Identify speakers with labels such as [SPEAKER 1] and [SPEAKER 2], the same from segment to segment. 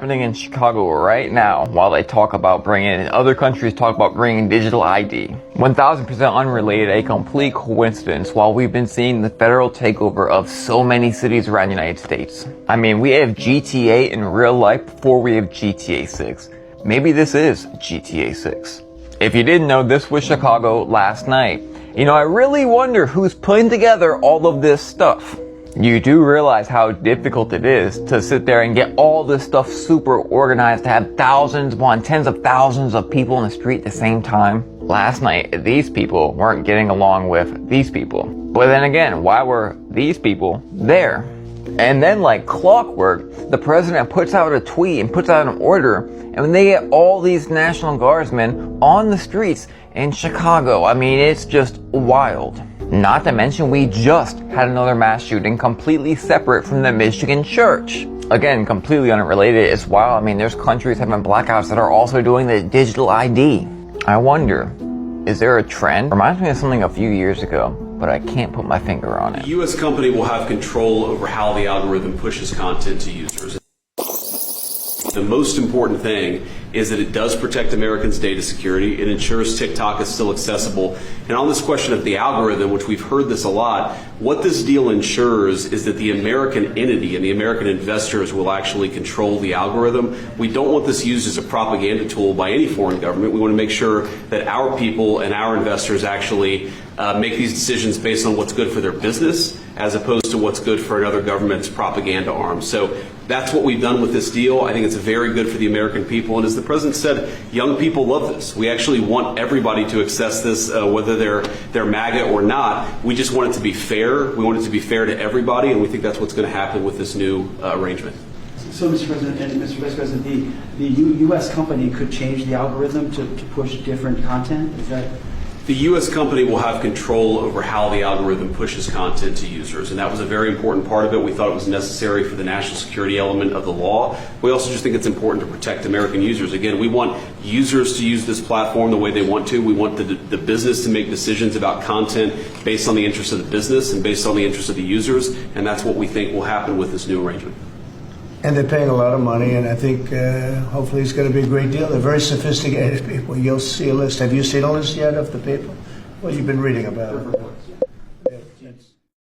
[SPEAKER 1] happening in Chicago right now while they talk about bringing, other countries talk about bringing digital ID. 1000% unrelated, a complete coincidence while we've been seeing the federal takeover of so many cities around the United States. I mean, we have GTA in real life before we have GTA 6. Maybe this is GTA 6. If you didn't know, this was Chicago last night. You know, I really wonder who's putting together all of this stuff. You do realize how difficult it is to sit there and get all this stuff super organized, to have thousands upon tens of thousands of people in the street at the same time. Last night, these people weren't getting along with these people. But then again, why were these people there? And then like clockwork, the president puts out a tweet and puts out an order, and when they get all these National Guardsmen on the streets in Chicago, I mean, it's just wild. Not to mention, we just had another mass shooting completely separate from the Michigan church. Again, completely unrelated as well. I mean, there's countries having blackouts that are also doing the digital ID. I wonder, is there a trend? Reminds me of something a few years ago, but I can't put my finger on it.
[SPEAKER 2] The U.S. company will have control over how the algorithm pushes content to users. The most important thing is that it does protect Americans' data security. It ensures TikTok is still accessible. And on this question of the algorithm, which we've heard this a lot, what this deal ensures is that the American entity and the American investors will actually control the algorithm. We don't want this used as a propaganda tool by any foreign government. We want to make sure that our people and our investors actually make these decisions based on what's good for their business as opposed to what's good for another government's propaganda arm. So that's what we've done with this deal. I think it's very good for the American people. And as the president said, young people love this. We actually want everybody to access this, whether they're MAGA or not. We just want it to be fair. We want it to be fair to everybody, and we think that's what's going to happen with this new arrangement.
[SPEAKER 3] So, Mr. President and Mr. Vice President, the U.S. company could change the algorithm to push different content? Is that...
[SPEAKER 2] The U.S. company will have control over how the algorithm pushes content to users, and that was a very important part of it. We thought it was necessary for the national security element of the law. We also just think it's important to protect American users. Again, we want users to use this platform the way they want to. We want the business to make decisions about content based on the interests of the business and based on the interests of the users, and that's what we think will happen with this new arrangement.
[SPEAKER 4] And they're paying a lot of money, and I think hopefully it's going to be a great deal. They're very sophisticated people. You'll see a list. Have you seen a list yet of the people? Well, you've been reading about it.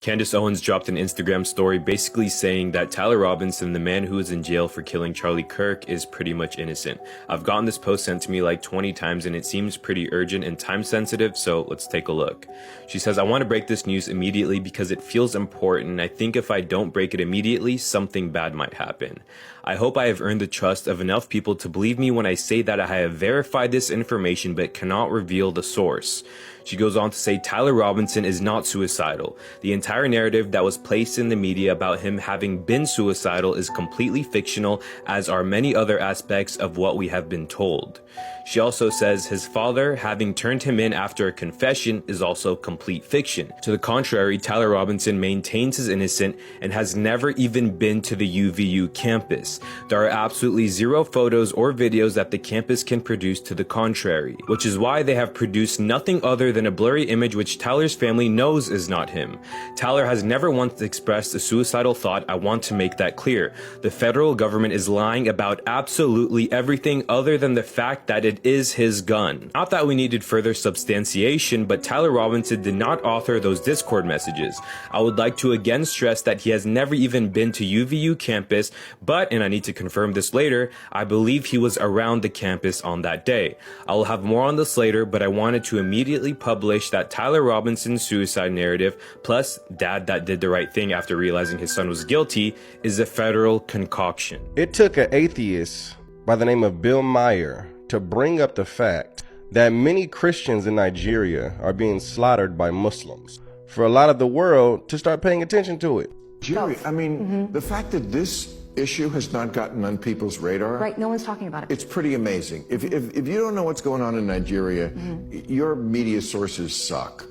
[SPEAKER 5] Candace Owens dropped an Instagram story basically saying that Tyler Robinson, the man who is in jail for killing Charlie Kirk, is pretty much innocent. I've gotten this post sent to me like 20 times and it seems pretty urgent and time sensitive, so let's take a look. She says, I want to break this news immediately because it feels important. I think if I don't break it immediately, something bad might happen. I hope I have earned the trust of enough people to believe me when I say that I have verified this information but cannot reveal the source. She goes on to say Tyler Robinson is not suicidal. The entire narrative that was placed in the media about him having been suicidal is completely fictional, as are many other aspects of what we have been told. She also says his father having turned him in after a confession is also complete fiction. To the contrary, Tyler Robinson maintains his innocence and has never even been to the UVU campus. There are absolutely zero photos or videos that the campus can produce to the contrary, which is why they have produced nothing other than a blurry image which Tyler's family knows is not him. Tyler has never once expressed a suicidal thought. I want to make that clear. The federal government is lying about absolutely everything other than the fact that it is his gun. Not that we needed further substantiation, but Tyler Robinson did not author those Discord messages. I would like to again stress that he has never even been to UVU campus, but, and I need to confirm this later, I believe he was around the campus on that day. I will have more on this later, but I wanted to immediately publish that Tyler Robinson's suicide narrative, plus dad that did the right thing after realizing his son was guilty, is a federal concoction.
[SPEAKER 6] It took an atheist by the name of Bill Maher to bring up the fact that many Christians in Nigeria are being slaughtered by Muslims, for a lot of the world to start paying attention to it.
[SPEAKER 7] Jerry, I mean, the fact that this issue has not gotten on people's radar.
[SPEAKER 8] Right, no one's talking about it.
[SPEAKER 7] It's pretty amazing. If you don't know what's going on in Nigeria, your media sources suck.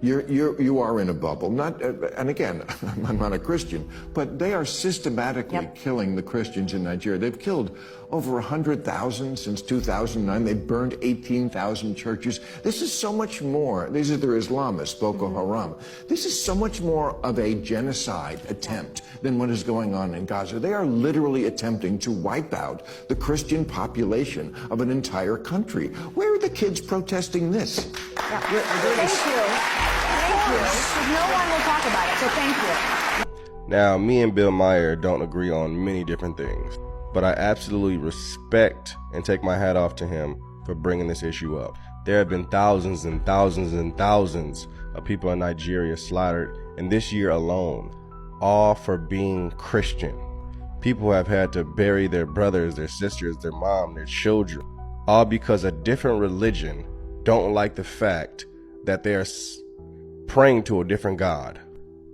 [SPEAKER 7] You are in a bubble. Not, and again, I'm not a Christian, but they are systematically killing the Christians in Nigeria. They've killed over 100,000 since 2009. They burned 18,000 churches. This is so much more. These are their Islamists, Boko Haram. This is so much more of a genocide attempt than what is going on in Gaza. They are literally attempting to wipe out the Christian population of an entire country. Where are the kids protesting this?
[SPEAKER 8] Yeah. Thank you. Thank you. Because no one will talk about it, so thank you.
[SPEAKER 6] Now, me and Bill Maher don't agree on many different things, but I absolutely respect and take my hat off to him for bringing this issue up. There have been thousands and thousands and thousands of people in Nigeria slaughtered in this year alone, all for being Christian. People have had to bury their brothers, their sisters, their mom, their children, all because a different religion don't like the fact that they are praying to a different God.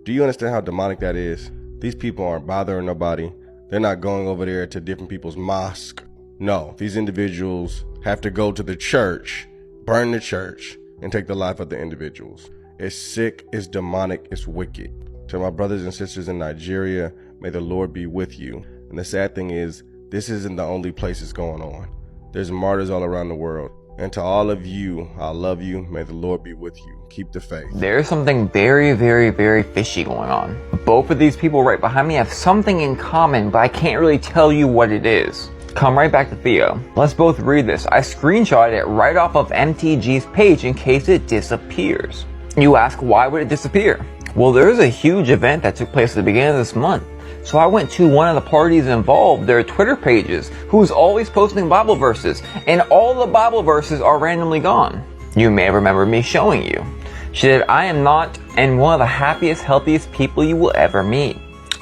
[SPEAKER 6] Do you understand how demonic that is? These people aren't bothering nobody. They're not going over there to different people's mosque. No, these individuals have to go to the church, burn the church, and take the life of the individuals. It's sick, it's demonic, it's wicked. To my brothers and sisters in Nigeria, may the Lord be with you. And the sad thing is, this isn't the only place it's going on. There's martyrs all around the world. And to all of you, I love you. May the Lord be with you. Keep the faith.
[SPEAKER 1] There's something very, very, very fishy going on. Both of these people right behind me have something in common, but I can't really tell you what it is. Come right back to Theo. Let's both read this. I screenshotted it right off of MTG's page in case it disappears. You ask, why would it disappear? Well, there's a huge event that took place at the beginning of this month. So I went to one of the parties involved, their Twitter pages, who's always posting Bible verses, and all the Bible verses are randomly gone. You may remember me showing you. She said, I am not and one of the happiest, healthiest people you will ever meet.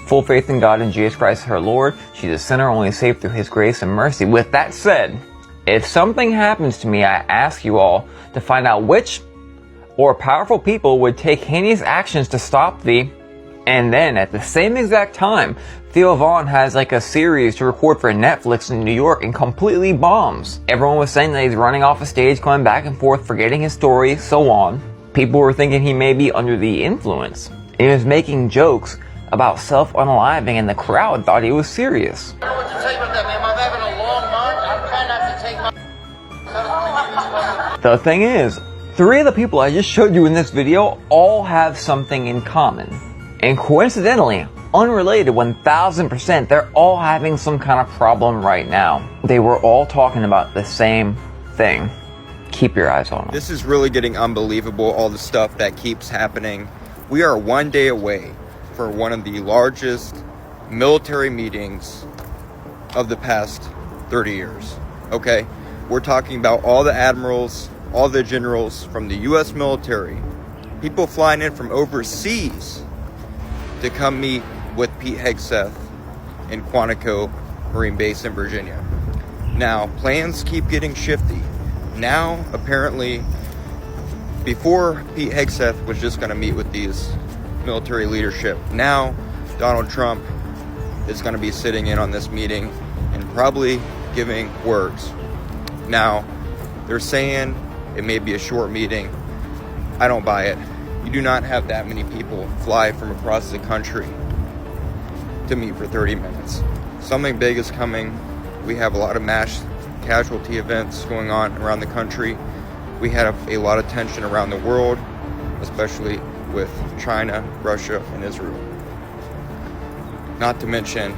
[SPEAKER 1] Full faith in God and Jesus Christ her Lord. She's a sinner only saved through His grace and mercy. With that said, if something happens to me, I ask you all to find out which or powerful people would take heinous actions to stop thee. And then at the same exact time, Theo Von has like a series to record for Netflix in New York and completely bombs. Everyone was saying that he's running off a stage, going back and forth, forgetting his story, so on. People were thinking he may be under the influence. He was making jokes about self-unaliving and the crowd thought he was serious.
[SPEAKER 9] I don't know what to tell you about that, ma'am. I'm having a long month. I'm trying not to take my...
[SPEAKER 1] The thing is, 3 of the people I just showed you in this video all have something in common. And coincidentally, unrelated 1000%, they're all having some kind of problem right now. They were all talking about the same thing. Keep your eyes on them.
[SPEAKER 10] This is really getting unbelievable, all the stuff that keeps happening. We are one day away for one of the largest military meetings of the past 30 years, okay? We're talking about all the admirals, all the generals from the U.S. military, people flying in from overseas to come meet with Pete Hegseth in Quantico Marine Base in Virginia. Now, plans keep getting shifty. Now, apparently, before Pete Hegseth was just going to meet with these military leadership, now Donald Trump is going to be sitting in on this meeting and probably giving words. Now, they're saying it may be a short meeting. I don't buy it. You do not have that many people fly from across the country to meet for 30 minutes. Something big is coming. We have a lot of mass casualty events going on around the country. We had a lot of tension around the world, especially with China, Russia, and Israel. Not to mention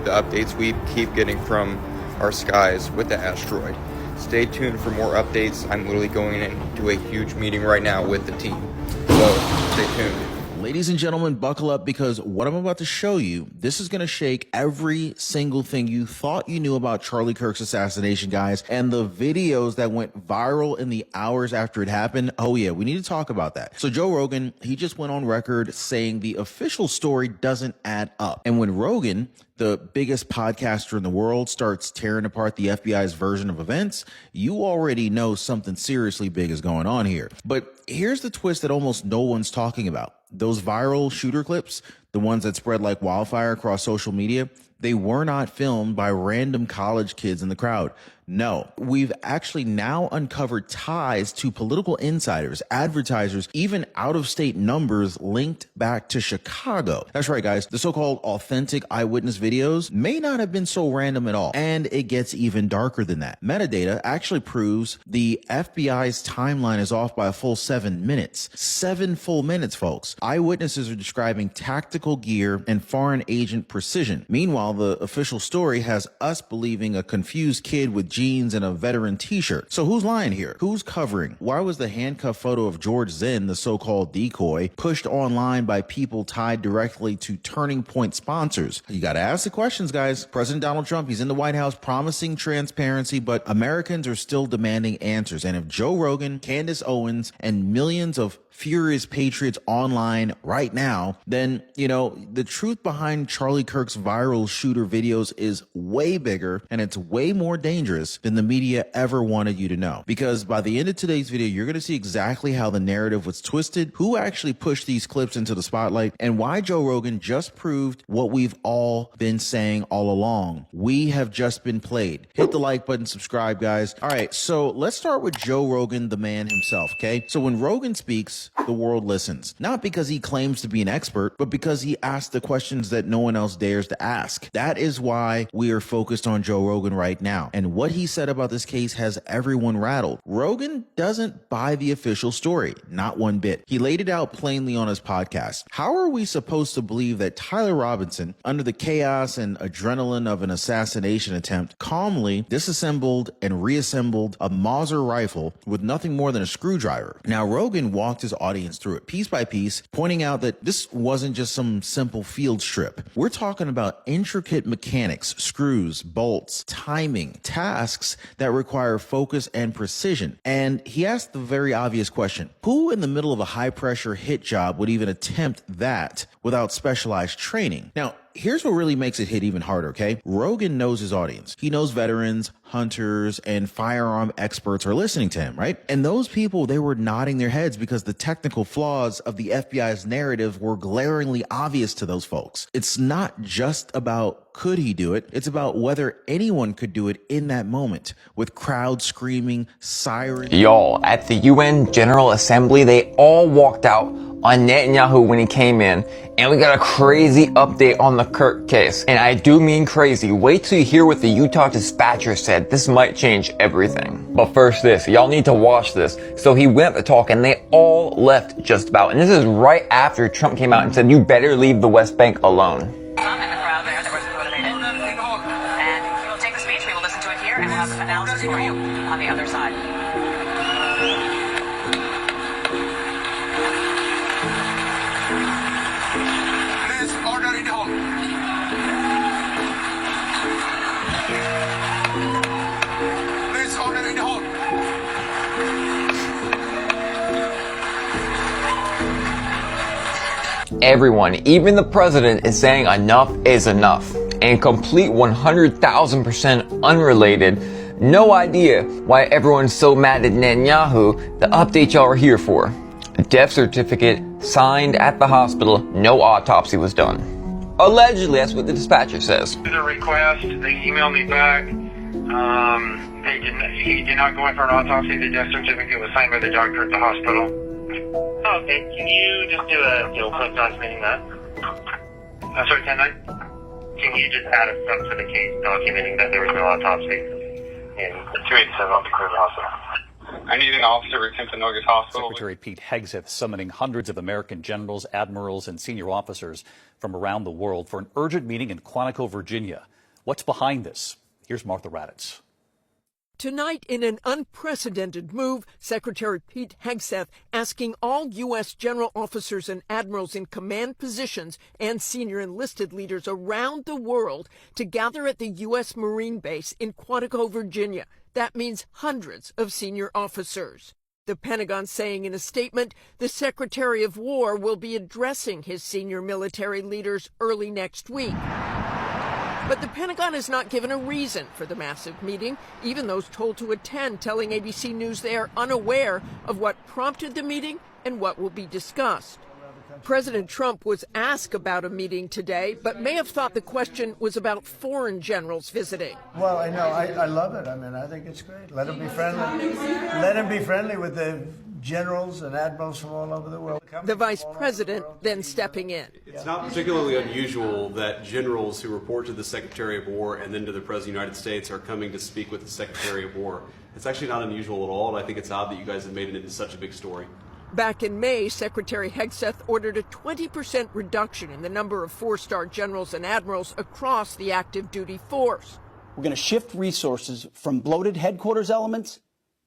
[SPEAKER 10] the updates we keep getting from our skies with the asteroid. Stay tuned for more updates. I'm literally going into a huge meeting right now with the team. So stay tuned.
[SPEAKER 11] Ladies and gentlemen, buckle up because what I'm about to show you, this is going to shake every single thing you thought you knew about Charlie Kirk's assassination, guys, and the videos that went viral in the hours after it happened. Oh yeah, we need to talk about that. So Joe Rogan, he just went on record saying the official story doesn't add up. And when Rogan, the biggest podcaster in the world, starts tearing apart the FBI's version of events, you already know something seriously big is going on here. But here's the twist that almost no one's talking about. Those viral shooter clips, the ones that spread like wildfire across social media, they were not filmed by random college kids in the crowd. No. We've actually now uncovered ties to political insiders, advertisers, even out-of-state numbers linked back to Chicago. That's right, guys. The so-called authentic eyewitness videos may not have been so random at all. And it gets even darker than that. Metadata actually proves the FBI's timeline is off by a full 7 minutes. 7 full minutes, folks. Eyewitnesses are describing tactical gear and foreign agent precision. Meanwhile, the official story has us believing a confused kid with jeans and a veteran t-shirt. So who's lying here? Who's covering? Why was the handcuff photo of George Zinn, the so-called decoy, pushed online by people tied directly to Turning Point sponsors? You got to ask the questions, guys. President Donald Trump, he's in the White House promising transparency, but Americans are still demanding answers. And if Joe Rogan, Candace Owens, and millions of furious patriots online right now, then, you know, the truth behind Charlie Kirk's viral shooter videos is way bigger and it's way more dangerous than the media ever wanted you to know. Because by the end of today's video, you're going to see exactly how the narrative was twisted, who actually pushed these clips into the spotlight, and why Joe Rogan just proved what we've all been saying all along. We have just been played. Hit the like button, subscribe, guys. All right, so let's start with Joe Rogan, the man himself, okay? So when Rogan speaks, the world listens. Not because he claims to be an expert, but because he asks the questions that no one else dares to ask. That is why we are focused on Joe Rogan right now. And what he said about this case has everyone rattled. Rogan doesn't buy the official story, not one bit. He laid it out plainly on his podcast. How are we supposed to believe that Tyler Robinson, under the chaos and adrenaline of an assassination attempt, calmly disassembled and reassembled a Mauser rifle with nothing more than a screwdriver? Now, Rogan walked his audience through it piece by piece, pointing out that this wasn't just some simple field strip. We're talking about intricate mechanics, screws, bolts, timing, tasks that require focus and precision. And he asked the very obvious question: who in the middle of a high-pressure hit job would even attempt that without specialized training? Now, here's what really makes it hit even harder, okay? Rogan knows his audience. He knows veterans, hunters, and firearm experts are listening to him, right? And those people, they were nodding their heads because the technical flaws of the FBI's narrative were glaringly obvious to those folks. It's not just about could he do it, it's about whether anyone could do it in that moment, with crowds screaming, sirens.
[SPEAKER 1] Y'all, at the UN General Assembly, they all walked out on Netanyahu when he came in, and we got a crazy update on the Kirk case. And I do mean crazy. Wait till you hear what the Utah Dispatcher said. This might change everything. But first this, y'all need to watch this. So he went to talk and they all left just about. And this is right after Trump came out and said, you better leave the West Bank alone.
[SPEAKER 12] Some in the crowd there that was motivated. And we will take the speech, we will listen to it here, and we'll have analysis for you on the other side.
[SPEAKER 1] Everyone, even the president, is saying enough is enough. And complete 100,000% unrelated, no idea why everyone's so mad at Netanyahu, the update y'all are here for. A death certificate signed at the hospital, no autopsy was done. Allegedly, that's what the dispatcher says.
[SPEAKER 13] The request, they emailed me back. He did not go in for an autopsy. The death certificate was signed by the doctor at the hospital. Okay, can you just do a quick documenting that? Sorry, 10-9? Can you just add a front to the case documenting that there was no autopsy in 287 off the Cleveland Hospital? I need an officer at Timpanogos Hospital.
[SPEAKER 14] Secretary Pete Hegseth summoning hundreds of American generals, admirals, and senior officers from around the world for an urgent meeting in Quantico, Virginia. What's behind this? Here's Martha Raddatz.
[SPEAKER 15] Tonight, in an unprecedented move, Secretary Pete Hegseth asking all U.S. general officers and admirals in command positions and senior enlisted leaders around the world to gather at the U.S. Marine Base in Quantico, Virginia. That means hundreds of senior officers. The Pentagon saying in a statement the Secretary of War will be addressing his senior military leaders early next week. But the Pentagon has not given a reason for the massive meeting, even those told to attend telling ABC News they are unaware of what prompted the meeting and what will be discussed. President Trump was asked about a meeting today, but may have thought the question was about foreign generals visiting.
[SPEAKER 4] Well, I know. I love it. I mean, I think it's great. Let him be friendly. Let him be friendly with the generals and admirals from all over the world.
[SPEAKER 15] The vice president then stepping in.
[SPEAKER 2] It's not particularly unusual that generals who report to the Secretary of War and then to the President of the United States are coming to speak with the Secretary of War. It's actually not unusual at all, and I think it's odd that you guys have made it into such a big story.
[SPEAKER 15] Back in May, Secretary Hegseth ordered a 20% reduction in the number of four-star generals and admirals across the active duty force.
[SPEAKER 16] We're going to shift resources from bloated headquarters elements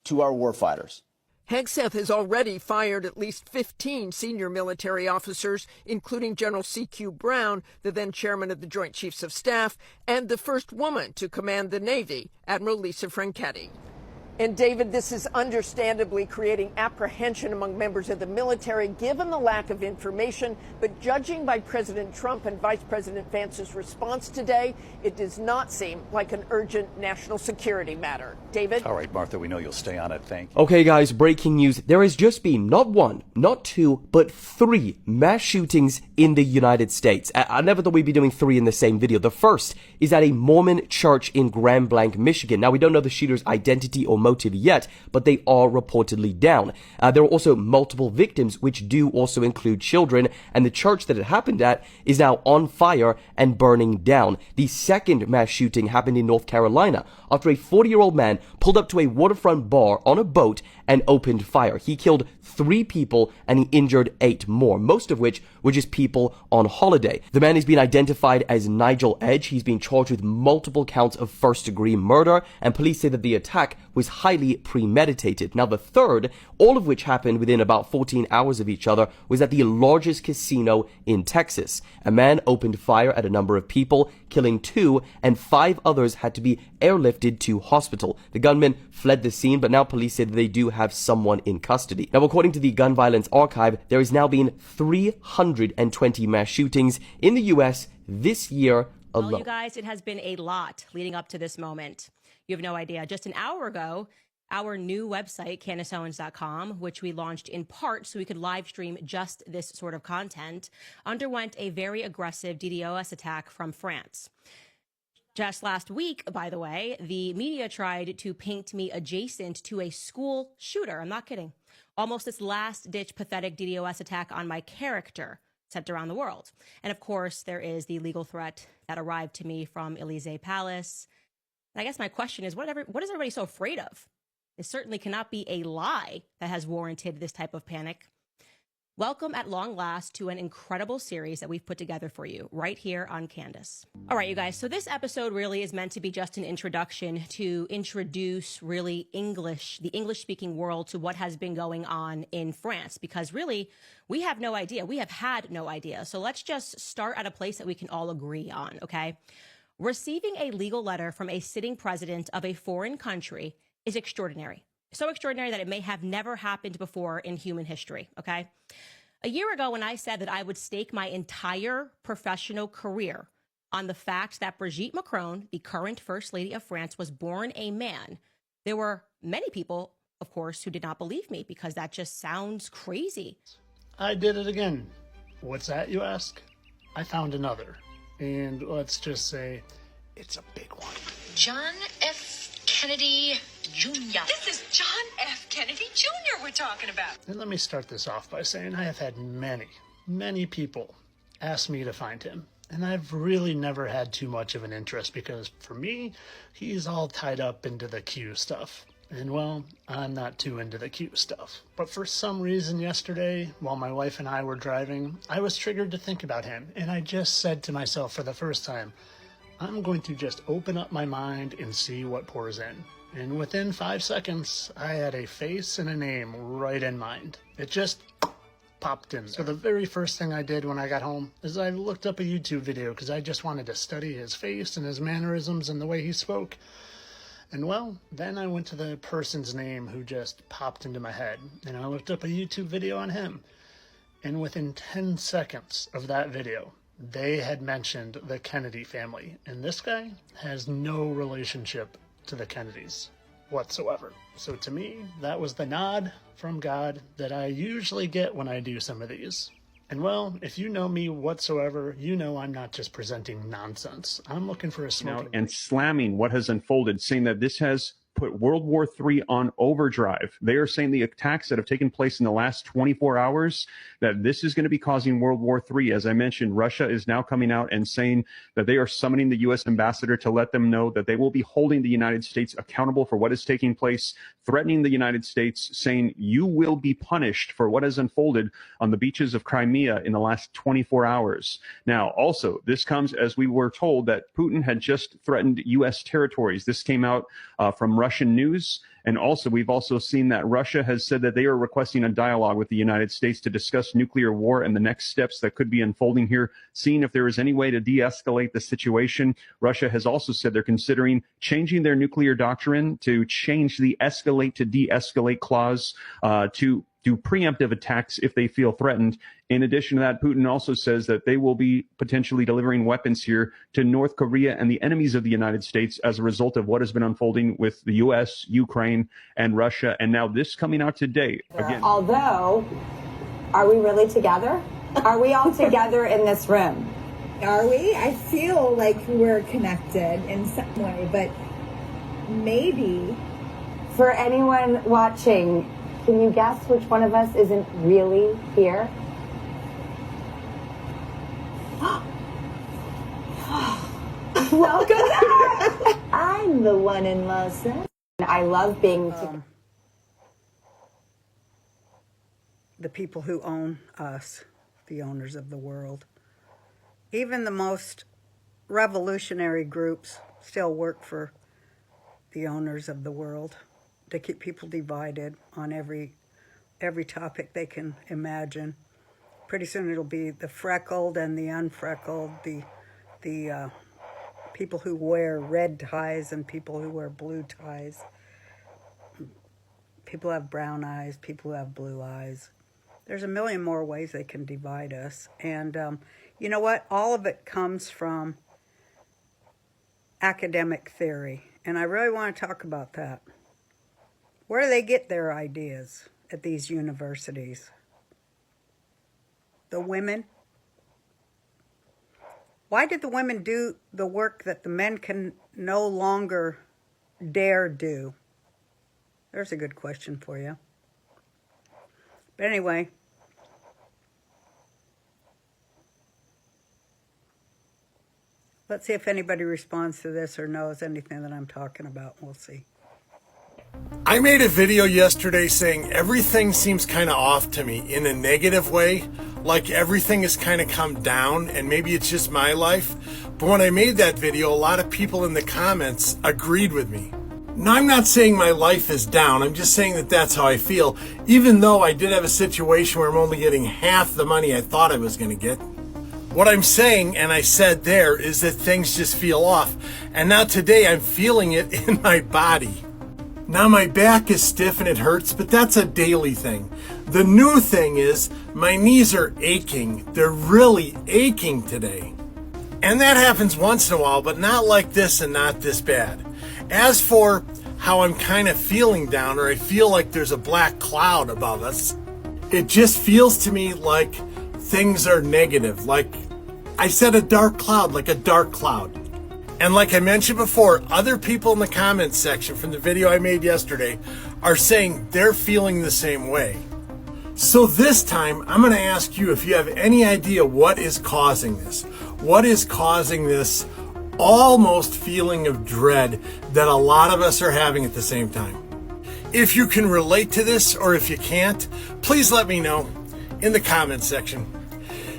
[SPEAKER 16] to our warfighters.
[SPEAKER 15] Hegseth has already fired at least 15 senior military officers, including General C.Q. Brown, the then chairman of the Joint Chiefs of Staff, and the first woman to command the Navy, Admiral Lisa Franchetti. And David, this is understandably creating apprehension among members of the military, given the lack of information. But judging by President Trump and Vice President Vance's response today, it does not seem like an urgent national security matter. David?
[SPEAKER 14] All right, Martha, we know you'll stay on it. Thank you.
[SPEAKER 17] Okay, guys, breaking news. There has just been not one, not two, but 3 mass shootings in the United States. I never thought we'd be doing 3 in the same video. The first is at a Mormon church in Grand Blanc, Michigan. Now, we don't know the shooter's identity or motive yet, but they are reportedly down. There are also multiple victims, which do also include children, and the church that it happened at is now on fire and burning down. The second mass shooting happened in North Carolina after a 40-year-old man pulled up to a waterfront bar on a boat and opened fire. He killed 3 people and he injured 8 more, most of which were just people on holiday. The man is being identified as Nigel Edge. He's being charged with multiple counts of first-degree murder, and police say that the attack was highly premeditated. Now, the third, all of which happened within about 14 hours of each other, was at the largest casino in Texas. A man opened fire at a number of people, killing 2, and 5 others had to be airlifted to hospital. The gunman fled the scene, but now police say that they do have someone in custody. Now, according to the Gun Violence Archive, there has now been 320 mass shootings in the U.S. this year alone.
[SPEAKER 18] Well, you guys, it has been a lot leading up to this moment. You have no idea. Just an hour ago, our new website, CandaceOwens.com, which we launched in part so we could live stream just this sort of content, underwent a very aggressive DDoS attack from France. Just last week, by the way, the media tried to paint me adjacent to a school shooter. I'm not kidding. Almost this last-ditch pathetic DDoS attack on my character sent around the world. And of course, there is the legal threat that arrived to me from Élysée Palace. And I guess my question is, what is everybody so afraid of? It certainly cannot be a lie that has warranted this type of panic. Welcome at long last to an incredible series that we've put together for you right here on Candace. All right, you guys, so this episode really is meant to be just an introduction to introduce really the English-speaking world to what has been going on in France, because really, we have no idea. We have had no idea. So let's just start at a place that we can all agree on, okay? Receiving a legal letter from a sitting president of a foreign country is extraordinary. So extraordinary that it may have never happened before in human history, okay? A year ago, when I said that I would stake my entire professional career on the fact that Brigitte Macron, the current First Lady of France, was born a man, there were many people, of course, who did not believe me because that just sounds crazy.
[SPEAKER 19] I did it again. What's that, you ask? I found another. And let's just say it's a big one.
[SPEAKER 20] John F. Kennedy Jr. This is John F. Kennedy Jr. we're talking about.
[SPEAKER 19] And let me start this off by saying I have had many people ask me to find him. And I've really never had too much of an interest because for me, he's all tied up into the Q stuff. And well, I'm not too into the Q stuff. But for some reason yesterday, while my wife and I were driving, I was triggered to think about him. And I just said to myself for the first time, I'm going to just open up my mind and see what pours in. And within 5 seconds, I had a face and a name right in mind. It just popped in there. So the very first thing I did when I got home is I looked up a YouTube video because I just wanted to study his face and his mannerisms and the way he spoke. And well, then I went to the person's name who just popped into my head. And I looked up a YouTube video on him. And within 10 seconds of that video, they had mentioned the Kennedy family. And this guy has no relationship to the Kennedys whatsoever. So to me, that was the nod from God that I usually get when I do some of these. And well, if you know me whatsoever, you know I'm not just presenting nonsense. I'm looking for a smoking
[SPEAKER 21] and slamming what has unfolded, saying that this has put World War III on overdrive. They are saying the attacks that have taken place in the last 24 hours, that this is going to be causing World War III. As I mentioned, Russia is now coming out and saying that they are summoning the U.S. ambassador to let them know that they will be holding the United States accountable for what is taking place, threatening the United States, saying you will be punished for what has unfolded on the beaches of Crimea in the last 24 hours. Now, also, this comes as we were told that Putin had just threatened U.S. territories. This came out from Russian news. And also, we've also seen that Russia has said that they are requesting a dialogue with the United States to discuss nuclear war and the next steps that could be unfolding here, seeing if there is any way to de-escalate the situation. Russia has also said they're considering changing their nuclear doctrine to change the escalate to de-escalate clause to do preemptive attacks if they feel threatened. In addition to that, Putin also says that they will be potentially delivering weapons here to North Korea and the enemies of the United States as a result of what has been unfolding with the U.S., Ukraine, and Russia. And now this coming out today. Again,
[SPEAKER 8] Although, are we really together? Are we all together in this room?
[SPEAKER 22] Are we? I feel like we're connected in some way, but maybe.
[SPEAKER 8] For anyone watching, can you guess which one of us isn't really here? Welcome back! I'm the one in Los Angeles. I love being
[SPEAKER 23] the people who own us, the owners of the world. Even the most revolutionary groups still work for the owners of the world to keep people divided on every topic they can imagine. Pretty soon it'll be the freckled and the unfreckled, the people who wear red ties and people who wear blue ties. People who have brown eyes, people who have blue eyes. There's a million more ways they can divide us. And you know what? All of it comes from academic theory. And I really want to talk about that. Where do they get their ideas at these universities? The women? Why did the women do the work that the men can no longer dare do? There's a good question for you. But anyway, let's see if anybody responds to this or knows anything that I'm talking about. We'll see.
[SPEAKER 24] I made a video yesterday saying everything seems kind of off to me in a negative way, like everything has kind of come down and maybe it's just my life. But when I made that video, a lot of people in the comments agreed with me. Now, I'm not saying my life is down. I'm just saying that that's how I feel, even though I did have a situation where I'm only getting half the money I thought I was going to get. What I'm saying, and I said there, is that things just feel off. And now today I'm feeling it in my body. Now my back is stiff and it hurts, but that's a daily thing. The new thing is my knees are aching. They're really aching today. And that happens once in a while, but not like this and not this bad. As for how I'm kind of feeling down, or I feel like there's a black cloud above us, it just feels to me like things are negative. Like I said, a dark cloud, like a dark cloud. And like I mentioned before, other people in the comments section from the video I made yesterday are saying they're feeling the same way. So this time, I'm going to ask you if you have any idea what is causing this. What is causing this almost feeling of dread that a lot of us are having at the same time? If you can relate to this, or if you can't, please let me know in the comments section.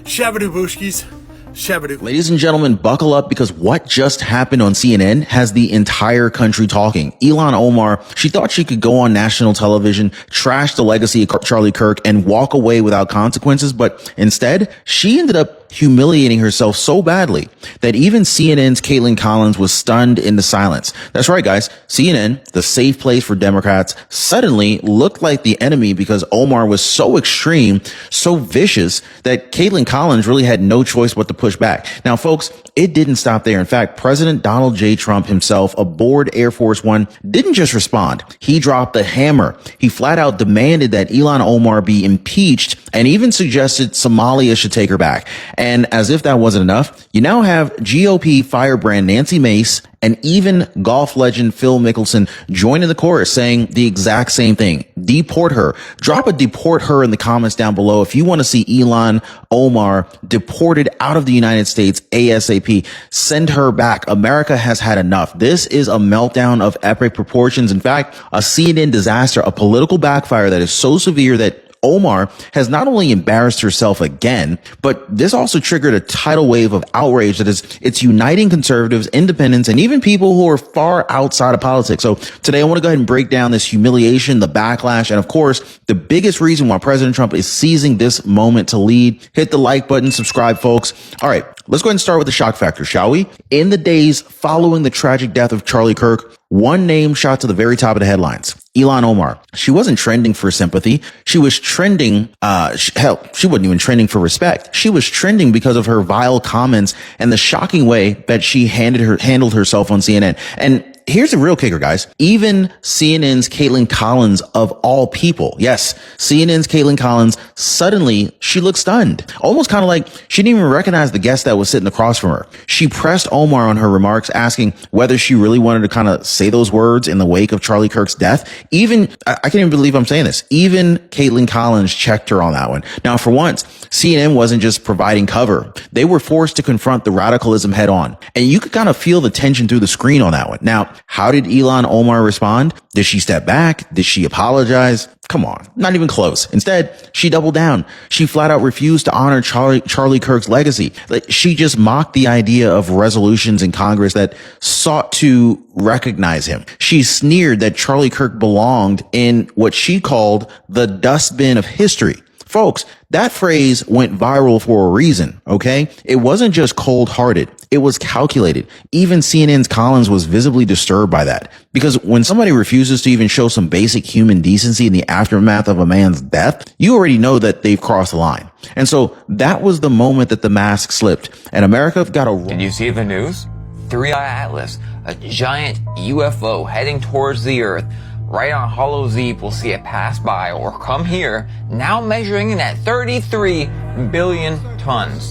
[SPEAKER 24] Shabadoo Booshkies. Shabadoo.
[SPEAKER 11] Ladies and gentlemen, buckle up, because what just happened on CNN has the entire country talking. Ilhan Omar, she thought she could go on national television, trash the legacy of Charlie Kirk, and walk away without consequences, but instead, she ended up humiliating herself so badly that even CNN's Caitlin Collins was stunned into silence. That's right, guys. CNN, the safe place for Democrats, suddenly looked like the enemy because Omar was so extreme, so vicious that Caitlin Collins really had no choice but to push back. Now, folks, it didn't stop there. In fact, President Donald J. Trump himself aboard Air Force One didn't just respond. He dropped the hammer. He flat out demanded that Ilhan Omar be impeached and even suggested Somalia should take her back. And as if that wasn't enough, you now have GOP firebrand Nancy Mace and even golf legend Phil Mickelson joining the chorus saying the exact same thing. Deport her. Drop a deport her in the comments down below if you want to see Ilhan Omar deported out of the United States ASAP. Send her back. America has had enough. This is a meltdown of epic proportions. In fact, a CNN disaster, a political backfire that is so severe that Omar has not only embarrassed herself again, but this also triggered a tidal wave of outrage that it's uniting conservatives, independents, and even people who are far outside of politics. So today I want to go ahead and break down this humiliation, the backlash, and of course, the biggest reason why President Trump is seizing this moment to lead. Hit the like button, subscribe, folks. All right, let's go ahead and start with the shock factor, shall we? In the days following the tragic death of Charlie Kirk, one name shot to the very top of the headlines. Ilhan Omar. She wasn't trending for sympathy. She was trending, she wasn't even trending for respect. She was trending because of her vile comments and the shocking way that she handled herself on CNN. And here's the real kicker, guys. Even CNN's Caitlin Collins of all people. Yes, CNN's Caitlin Collins, suddenly she looked stunned. Almost kind of like she didn't even recognize the guest that was sitting across from her. She pressed Omar on her remarks, asking whether she really wanted to kind of say those words in the wake of Charlie Kirk's death. Even, I can't even believe I'm saying this. Even Caitlin Collins checked her on that one. Now, for once, CNN wasn't just providing cover. They were forced to confront the radicalism head on. And you could kind of feel the tension through the screen on that one. Now, how did Ilhan Omar respond? Did she step back? Did she apologize? Come on, not even close. Instead, she doubled down. She flat out refused to honor Charlie Kirk's legacy. She just mocked the idea of resolutions in Congress that sought to recognize him. She sneered that Charlie Kirk belonged in what she called the dustbin of history. Folks, that phrase went viral for a reason, okay? It wasn't just cold-hearted. It was calculated. Even CNN's Collins was visibly disturbed by that. Because when somebody refuses to even show some basic human decency in the aftermath of a man's death, you already know that they've crossed the line. And so that was the moment that the mask slipped. And America got a...
[SPEAKER 1] Did you see the news? 3-Eye Atlas, a giant UFO heading towards the Earth. Right on Hollow Z, we'll see it pass by or come here, now measuring in at 33 billion tons.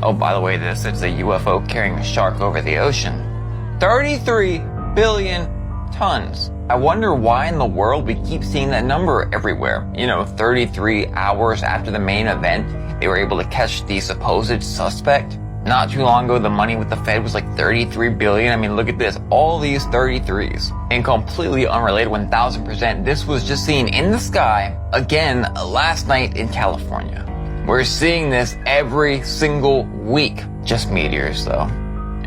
[SPEAKER 1] Oh, by the way, it's a UFO carrying a shark over the ocean. 33 billion tons. I wonder why in the world we keep seeing that number everywhere. You know, 33 hours after the main event, they were able to catch the supposed suspect. Not too long ago, the money with the Fed was like 33 billion. I mean, look at this. All these 33s. And completely unrelated, 1000%, this was just seen in the sky again last night in California. We're seeing this every single week. Just meteors, though.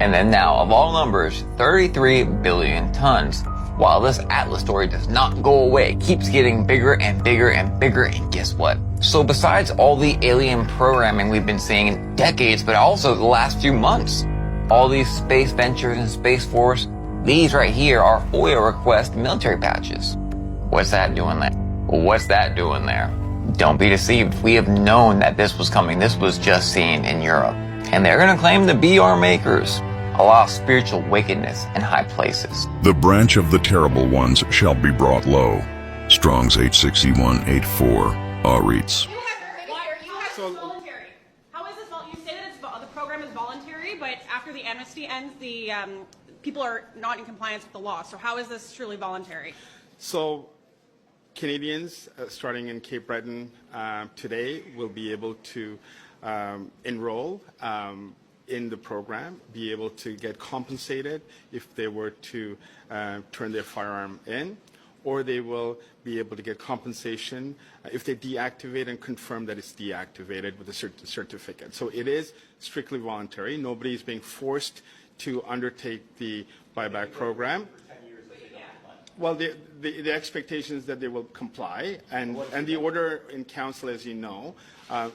[SPEAKER 1] And then now, of all numbers, 33 billion tons. While this Atlas story does not go away, it keeps getting bigger and bigger and bigger, and guess what? So besides all the alien programming we've been seeing in decades, but also the last few months, all these space ventures and Space Force, these right here are FOIA request military patches. What's that doing there? What's that doing there? Don't be deceived. We have known that this was coming. This was just seen in Europe. And they're going to claim to be our makers. A lot of spiritual wickedness in high places.
[SPEAKER 3] The branch of the terrible ones shall be brought low. Strong's 861-84 reads.
[SPEAKER 5] How is this voluntary? You say that the program is voluntary, but after the amnesty ends, the people are not in compliance with the law. So how is this truly voluntary?
[SPEAKER 6] So Canadians, starting in Cape Breton today, will be able to enroll in the program, be able to get compensated if they were to turn their firearm in, or they will be able to get compensation if they deactivate and confirm that it's deactivated with a certificate. So it is strictly voluntary. Nobody is being forced to undertake the buyback program. Well, the expectation is that they will comply, and the order in council, as you know,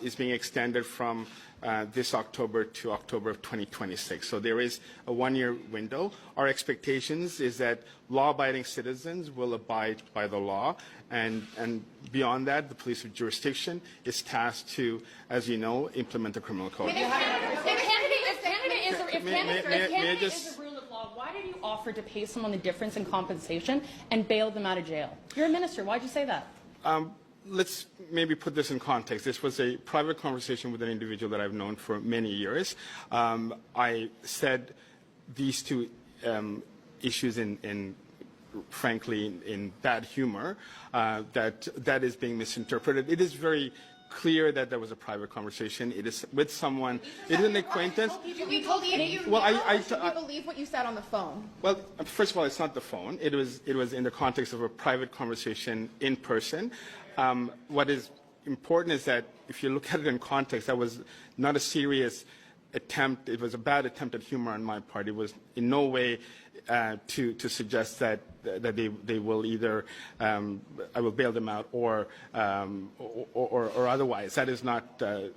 [SPEAKER 6] is being extended from this October to October of 2026. So there is a one-year window. Our expectations is that law-abiding citizens will abide by the law, and beyond that, the police of jurisdiction is tasked to, as you know, implement the criminal code.
[SPEAKER 5] If Canada is a rule of law, why did you offer to pay someone the difference in compensation and bail them out of jail? You're a minister. Why'd you say that?
[SPEAKER 6] Let's maybe put this in context. This was a private conversation with an individual that I've known for many years. I said these two issues frankly, in bad humor, that is being misinterpreted. It is very clear that there was a private conversation. It is with someone. It is an acquaintance.
[SPEAKER 7] You told me.
[SPEAKER 6] Well, I
[SPEAKER 7] believe what you said on the phone.
[SPEAKER 6] Well, first of all, it's not the phone. It was in the context of a private conversation in person. What is important is that if you look at it in context, that was not a serious attempt. It was a bad attempt at humor on my part. It was in no way to suggest that they will either I will bail them out or otherwise. That is not.
[SPEAKER 9] Is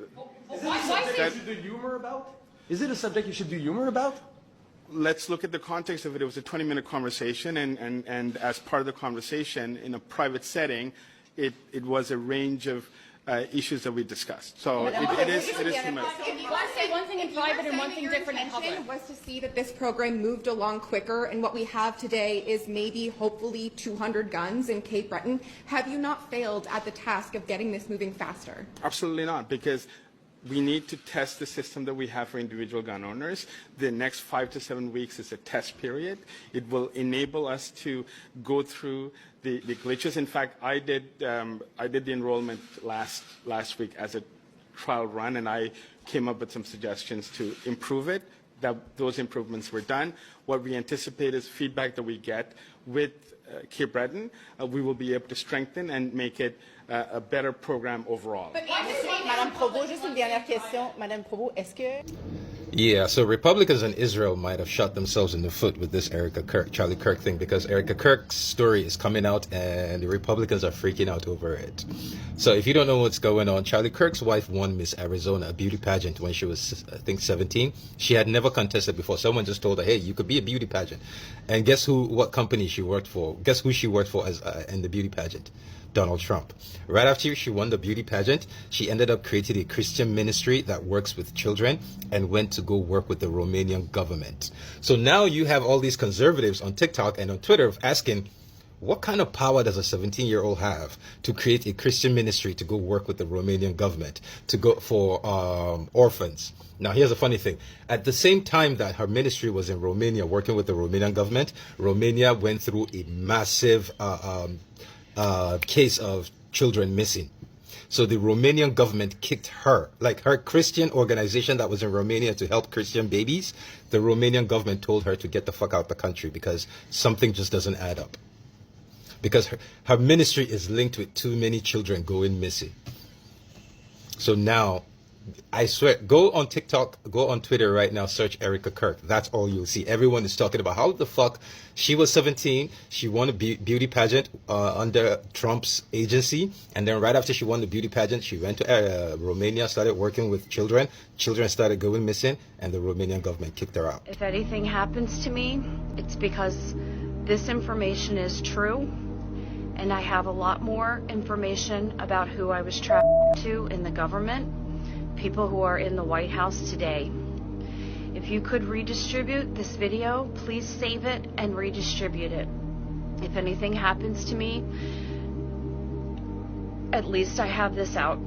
[SPEAKER 9] it a subject you should do humor about? Is it a subject you should do humor about?
[SPEAKER 6] Let's look at the context of it. It was a 20-minute conversation, and as part of the conversation in a private setting, it was a range of issues that we discussed. So it is humor.
[SPEAKER 7] You want to say one thing in private and one thing different in public. Was to see that this program moved along quicker, and what we have today is maybe, hopefully, 200 guns in Cape Breton. Have you not failed at the task of getting this moving faster?
[SPEAKER 6] Absolutely not, because we need to test the system that we have for individual gun owners. The next 5 to 7 weeks is a test period. It will enable us to go through the glitches. In fact, I did the enrollment last week as a trial run, and I came up with some suggestions to improve it. Those improvements were done. What we anticipate is feedback that we get with Cape Breton. We will be able to strengthen and make it a better program overall.
[SPEAKER 7] Madame Provost, juste une dernière question. Madame Provost, est-ce que...
[SPEAKER 10] Yeah, so Republicans in Israel might have shot themselves in the foot with this Charlie Kirk thing, because Erica Kirk's story is coming out and the Republicans are freaking out over it. So if you don't know what's going on, Charlie Kirk's wife won Miss Arizona, a beauty pageant, when she was, I think, 17. She had never contested before. Someone just told her, hey, you could be a beauty pageant. And guess what company she worked for? Guess who she worked for in the beauty pageant? Donald Trump. Right after she won the beauty pageant, she ended up creating a Christian ministry that works with children and went to go work with the Romanian government. So now you have all these conservatives on TikTok and on Twitter asking, what kind of power does a 17-year-old have to create a Christian ministry to go work with the Romanian government to go for orphans? Now, here's a funny thing. At the same time that her ministry was in Romania working with the Romanian government, Romania went through a massive case of children missing. So the Romanian government kicked her, like her Christian organization that was in Romania to help Christian babies. The Romanian government told her to get the fuck out the country because something just doesn't add up. Because her ministry is linked with too many children going missing. So now, I swear, go on TikTok, go on Twitter right now, search Erica Kirk. That's all you'll see. Everyone is talking about how the fuck she was 17. She won a beauty pageant under Trump's agency. And then right after she won the beauty pageant, she went to Romania, started working with children. Children started going missing, and the Romanian government kicked her out.
[SPEAKER 12] If anything happens to me, it's because this information is true. And I have a lot more information about who I was trapped to in the government. People who are in the White House today. If you could redistribute this video, please save it and redistribute it. If anything happens to me, at least I have this out.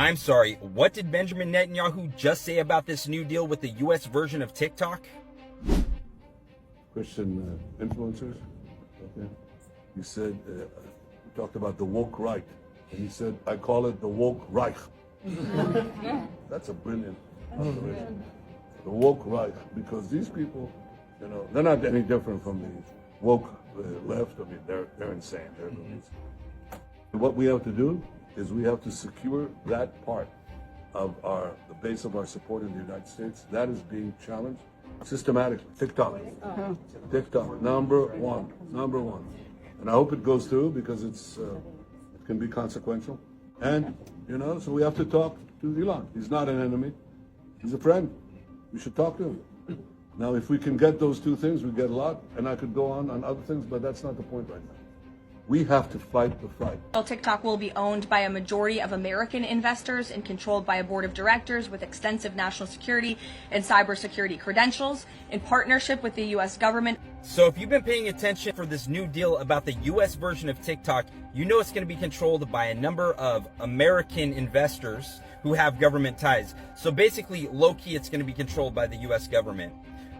[SPEAKER 2] I'm sorry, what did Benjamin Netanyahu just say about this new deal with the U.S. version of TikTok?
[SPEAKER 4] Christian influencers. Okay. He said, he talked about the woke right. And he said, I call it the woke Reich. That's a brilliant observation. The woke Reich, because these people, you know, they're not any different from the woke left. I mean, they're insane. They're what we have to do is we have to secure that part of the base of our support in the United States. That is being challenged systematically. TikTok, number one. And I hope it goes through because it can be consequential. And, you know, so we have to talk to Elon. He's not an enemy. He's a friend. We should talk to him. Now, if we can get those two things, we get a lot. And I could go on other things, but that's not the point right now. We have to fight the fight.
[SPEAKER 13] TikTok will be owned by a majority of American investors and controlled by a board of directors with extensive national security and cybersecurity credentials in partnership with the U.S. government.
[SPEAKER 2] So if you've been paying attention for this new deal about the U.S. version of TikTok, you know it's going to be controlled by a number of American investors who have government ties. So basically, low-key, it's going to be controlled by the U.S. government.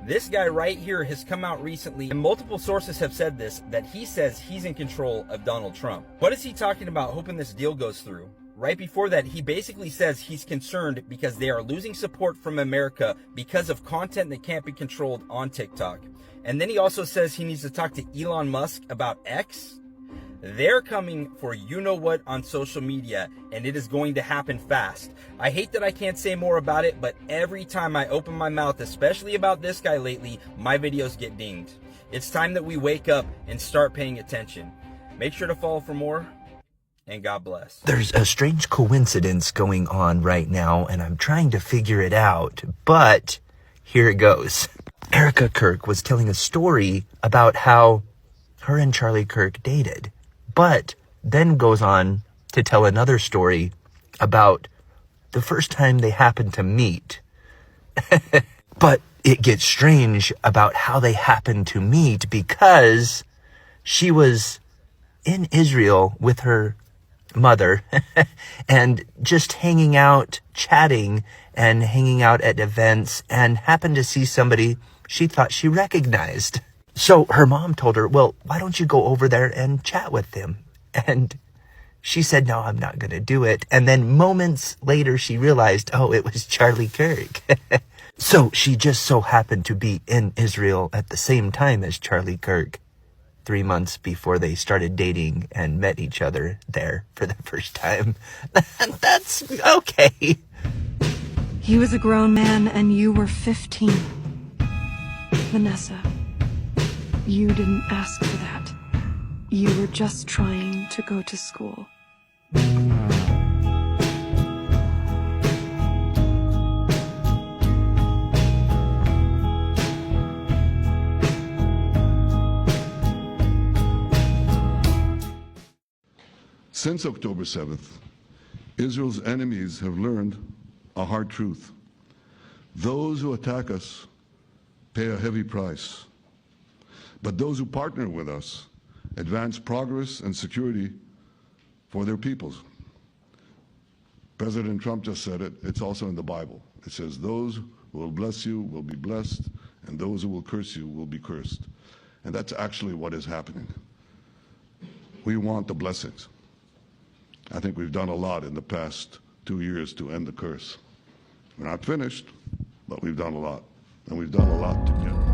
[SPEAKER 2] This guy right here has come out recently, and multiple sources have said this, that he says he's in control of Donald Trump. What is he talking about hoping this deal goes through? Right before that, he basically says he's concerned because they are losing support from America because of content that can't be controlled on TikTok. And then he also says he needs to talk to Elon Musk about X. They're coming for you-know-what on social media, and it is going to happen fast. I hate that I can't say more about it, but every time I open my mouth, especially about this guy lately, my videos get dinged. It's time that we wake up and start paying attention. Make sure to follow for more, and God bless.
[SPEAKER 16] There's a strange coincidence going on right now, and I'm trying to figure it out, but here it goes. Erica Kirk was telling a story about how her and Charlie Kirk dated, but then goes on to tell another story about the first time they happened to meet. But it gets strange about how they happened to meet because she was in Israel with her mother and just hanging out, chatting and hanging out at events, and happened to see somebody she thought she recognized. So her mom told her, well, why don't you go over there and chat with him? And she said, no, I'm not going to do it. And then moments later, she realized, oh, it was Charlie Kirk. So she just so happened to be in Israel at the same time as Charlie Kirk, 3 months before they started dating and met each other there for the first time. That's okay.
[SPEAKER 25] He was a grown man and you were 15. Vanessa, you didn't ask for that. You were just trying to go to school.
[SPEAKER 4] Since October 7th, Israel's enemies have learned a hard truth. Those who attack us pay a heavy price. But those who partner with us advance progress and security for their peoples. President Trump just said it. It's also in the Bible. It says, those who will bless you will be blessed, and those who will curse you will be cursed. And that's actually what is happening. We want the blessings. I think we've done a lot in the past 2 years to end the curse. We're not finished, but we've done a lot. And we've done a lot together.